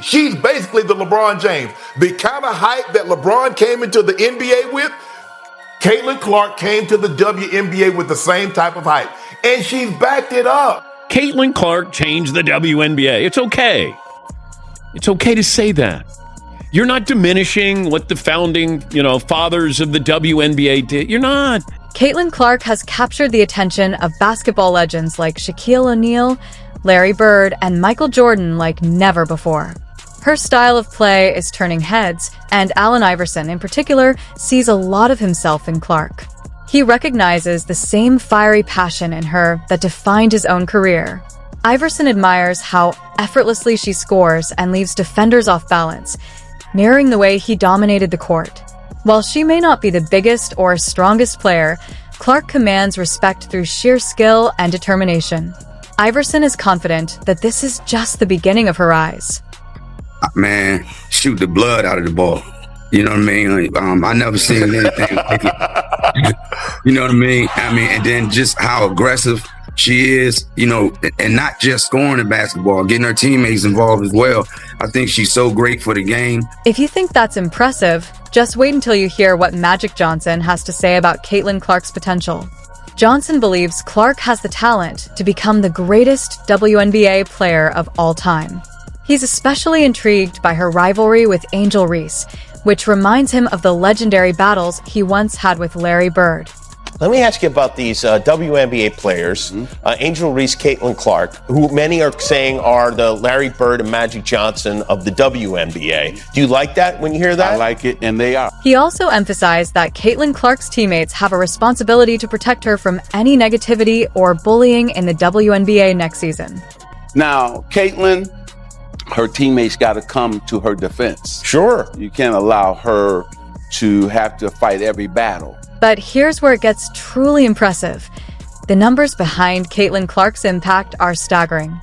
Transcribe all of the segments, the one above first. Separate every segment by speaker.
Speaker 1: She's basically the LeBron James. The kind of hype that LeBron came into the NBA with, Caitlin Clark came to the WNBA with the same type of hype. And she's backed it up.
Speaker 2: Caitlin Clark changed the WNBA. It's okay. It's okay to say that. You're not diminishing what the founding, fathers of the WNBA did. You're not.
Speaker 3: Caitlin Clark has captured the attention of basketball legends like Shaquille O'Neal, Larry Bird, and Michael Jordan like never before. Her style of play is turning heads, and Allen Iverson, in particular, sees a lot of himself in Clark. He recognizes the same fiery passion in her that defined his own career. Iverson admires how effortlessly she scores and leaves defenders off balance, mirroring the way he dominated the court. While she may not be the biggest or strongest player, Clark commands respect through sheer skill and determination. Iverson is confident that this is just the beginning of her rise.
Speaker 4: Man, shoot the blood out of the ball. You know what I mean? I never seen anything like it. You know what I mean? And then just how aggressive she is, and not just scoring in basketball, getting her teammates involved as well. I think she's so great for the game.
Speaker 3: If you think that's impressive, just wait until you hear what Magic Johnson has to say about Caitlin Clark's potential. Johnson believes Clark has the talent to become the greatest WNBA player of all time. He's especially intrigued by her rivalry with Angel Reese, which reminds him of the legendary battles he once had with Larry Bird.
Speaker 5: Let me ask you about these WNBA players, Angel Reese, Caitlin Clark, who many are saying are the Larry Bird and Magic Johnson of the WNBA. Do you like that when you hear that?
Speaker 6: I like it, and they are.
Speaker 3: He also emphasized that Caitlin Clark's teammates have a responsibility to protect her from any negativity or bullying in the WNBA next season.
Speaker 6: Now, Caitlin, her teammates got to come to her defense.
Speaker 5: Sure.
Speaker 6: You can't allow her to have to fight every battle.
Speaker 3: But here's where it gets truly impressive. The numbers behind Caitlin Clark's impact are staggering.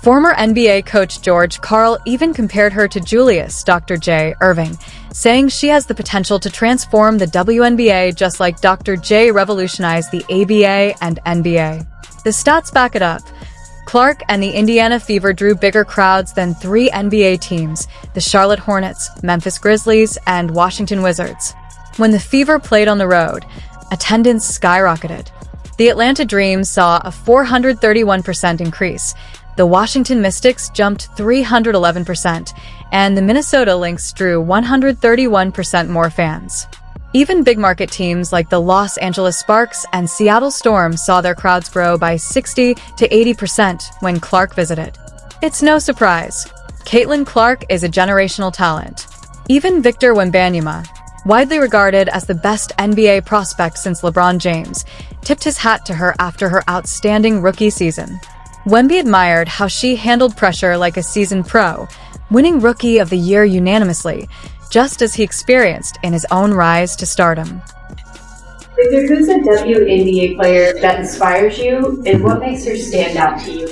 Speaker 3: Former NBA coach George Karl even compared her to Julius Dr. J. Irving, saying she has the potential to transform the WNBA just like Dr. J revolutionized the ABA and NBA. The stats back it up. Clark and the Indiana Fever drew bigger crowds than 3 NBA teams, the Charlotte Hornets, Memphis Grizzlies, and Washington Wizards. When the Fever played on the road, attendance skyrocketed. The Atlanta Dream saw a 431% increase, the Washington Mystics jumped 311%, and the Minnesota Lynx drew 131% more fans. Even big-market teams like the Los Angeles Sparks and Seattle Storm saw their crowds grow by 60 to 80% when Clark visited. It's no surprise. Caitlin Clark is a generational talent. Even Victor Wembanyama, widely regarded as the best NBA prospect since LeBron James, tipped his hat to her after her outstanding rookie season. Wemby admired how she handled pressure like a seasoned pro, winning Rookie of the Year unanimously, just as he experienced in his own rise to stardom.
Speaker 7: Victor, who's a WNBA player that inspires you, and what makes her stand out to you?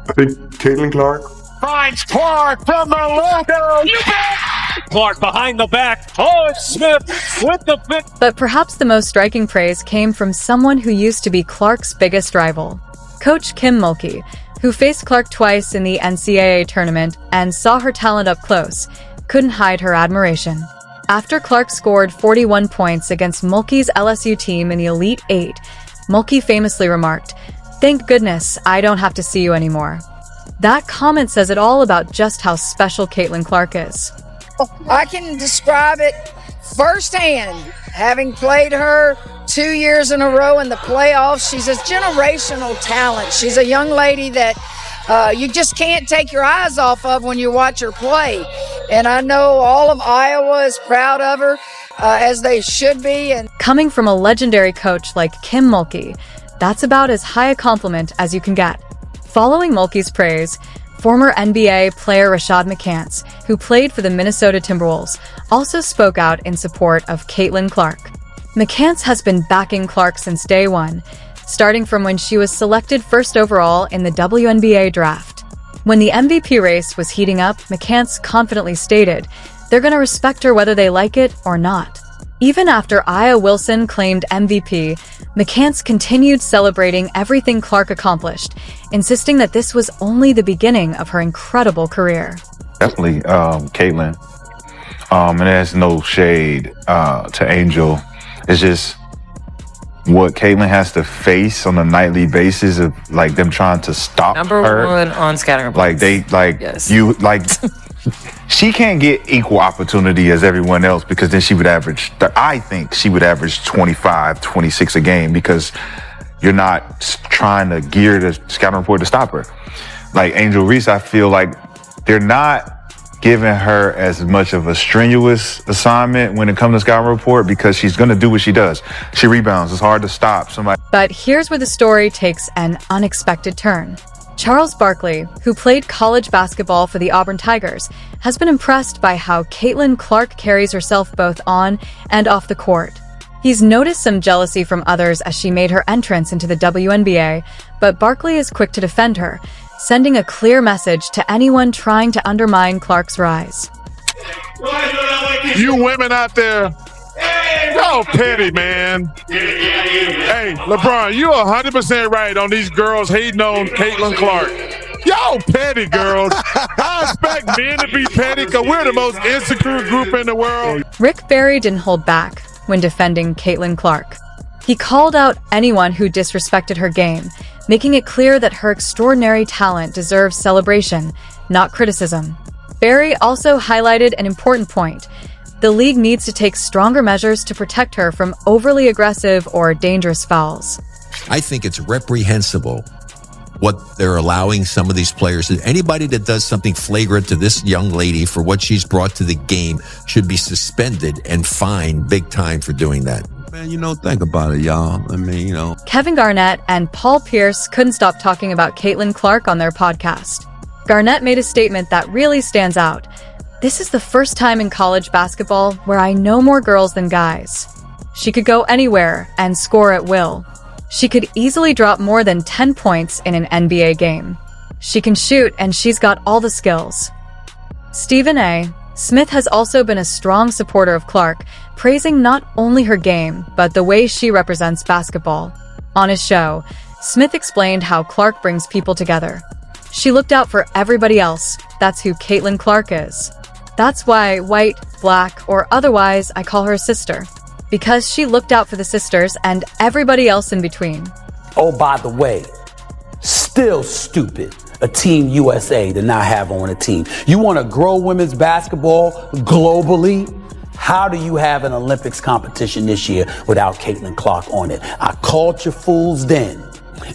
Speaker 8: I think Caitlin Clark.
Speaker 9: Finds Clark from the logo. You bet! Clark behind the back. Oh, Smith with the pick.
Speaker 3: But perhaps the most striking praise came from someone who used to be Clark's biggest rival, Coach Kim Mulkey, who faced Clark twice in the NCAA tournament and saw her talent up close, couldn't hide her admiration. After Clark scored 41 points against Mulkey's LSU team in the Elite Eight, Mulkey famously remarked, "Thank goodness I don't have to see you anymore." That comment says it all about just how special Caitlin Clark is.
Speaker 10: I can describe it firsthand, having played her 2 years in a row in the playoffs. She's a generational talent. She's a young lady that you just can't take your eyes off of when you watch her play. And I know all of Iowa is proud of her, as they should be. And
Speaker 3: coming from a legendary coach like Kim Mulkey, that's about as high a compliment as you can get. Following Mulkey's praise, former NBA player Rashad McCants, who played for the Minnesota Timberwolves, also spoke out in support of Caitlin Clark. McCants has been backing Clark since day one, starting from when she was selected first overall in the WNBA draft. When the MVP race was heating up, McCants confidently stated, "They're going to respect her whether they like it or not." Even after Aya Wilson claimed MVP, McCants continued celebrating everything Clark accomplished, insisting that this was only the beginning of her incredible career.
Speaker 11: Definitely, Caitlin. And there's no shade to Angel. It's just what Caitlin has to face on a nightly basis of like them trying to stop
Speaker 12: Number
Speaker 11: her.
Speaker 12: one on scattering
Speaker 11: Like
Speaker 12: points.
Speaker 11: She can't get equal opportunity as everyone else because then I think she would average 25, 26 a game because you're not trying to gear the scouting report to stop her. Like Angel Reese, I feel like they're not giving her as much of a strenuous assignment when it comes to scouting report because she's going to do what she does. She rebounds. It's hard to stop somebody.
Speaker 3: But here's where the story takes an unexpected turn. Charles Barkley, who played college basketball for the Auburn Tigers, has been impressed by how Caitlin Clark carries herself both on and off the court. He's noticed some jealousy from others as she made her entrance into the WNBA, but Barkley is quick to defend her, sending a clear message to anyone trying to undermine Clark's rise.
Speaker 13: You women out there, y'all petty, man. Hey, LeBron, you're 100% right on these girls hating on Caitlin Clark. Y'all petty, girls. I expect men to be petty because we're the most insecure group in the world.
Speaker 3: Rick Barry didn't hold back when defending Caitlin Clark. He called out anyone who disrespected her game, making it clear that her extraordinary talent deserves celebration, not criticism. Barry also highlighted an important point. The league needs to take stronger measures to protect her from overly aggressive or dangerous fouls.
Speaker 14: I think it's reprehensible what they're allowing some of these players. Anybody that does something flagrant to this young lady for what she's brought to the game should be suspended and fined big time for doing that. Man, think about it, y'all.
Speaker 3: Kevin Garnett and Paul Pierce couldn't stop talking about Caitlin Clark on their podcast. Garnett made a statement that really stands out. This is the first time in college basketball where I know more girls than guys. She could go anywhere and score at will. She could easily drop more than 10 points in an NBA game. She can shoot and she's got all the skills. Stephen A. Smith has also been a strong supporter of Clark, praising not only her game, but the way she represents basketball. On his show, Smith explained how Clark brings people together. She looked out for everybody else. That's who Caitlin Clark is. That's why, white, black, or otherwise, I call her a sister. Because she looked out for the sisters and everybody else in between.
Speaker 15: Oh, by the way, still stupid. A Team USA to not have on a team. You want to grow women's basketball globally? How do you have an Olympics competition this year without Caitlin Clark on it? I called you fools then.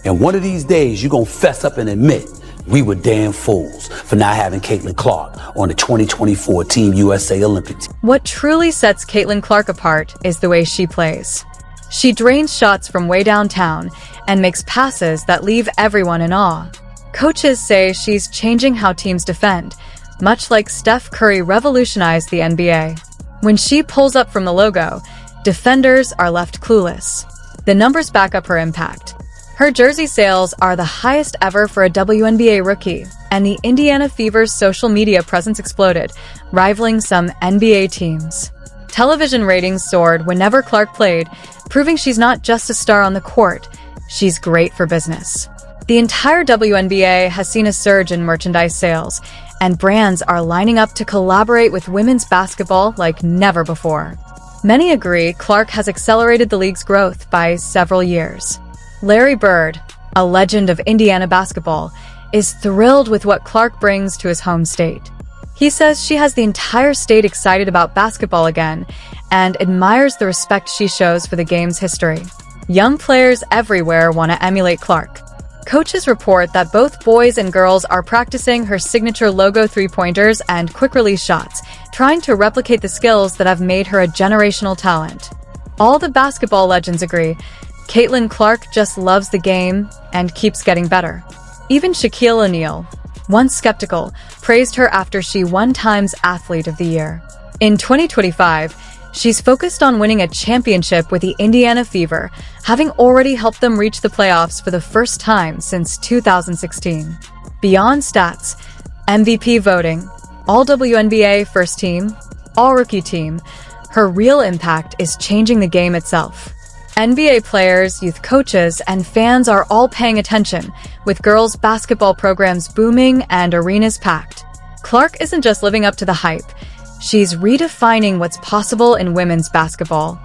Speaker 15: And one of these days, you're going to fess up and admit we were damn fools for not having Caitlin Clark on the 2024 Team USA Olympic team.
Speaker 3: What truly sets Caitlin Clark apart is the way she plays. She drains shots from way downtown and makes passes that leave everyone in awe. Coaches say she's changing how teams defend, much like Steph Curry revolutionized the NBA. When she pulls up from the logo, defenders are left clueless. The numbers back up her impact. Her jersey sales are the highest ever for a WNBA rookie, and the Indiana Fever's social media presence exploded, rivaling some NBA teams. Television ratings soared whenever Clark played, proving she's not just a star on the court, she's great for business. The entire WNBA has seen a surge in merchandise sales, and brands are lining up to collaborate with women's basketball like never before. Many agree Clark has accelerated the league's growth by several years. Larry Bird, a legend of Indiana basketball, is thrilled with what Clark brings to his home state. He says she has the entire state excited about basketball again and admires the respect she shows for the game's history. Young players everywhere want to emulate Clark. Coaches report that both boys and girls are practicing her signature logo three-pointers and quick-release shots, trying to replicate the skills that have made her a generational talent. All the basketball legends agree. Caitlin Clark just loves the game and keeps getting better. Even Shaquille O'Neal, once skeptical, praised her after she won Time's Athlete of the Year. In 2025, she's focused on winning a championship with the Indiana Fever, having already helped them reach the playoffs for the first time since 2016. Beyond stats, MVP voting, All-WNBA First Team, All-Rookie Team, her real impact is changing the game itself. NBA players, youth coaches, and fans are all paying attention, with girls' basketball programs booming and arenas packed. Clark isn't just living up to the hype. She's redefining what's possible in women's basketball.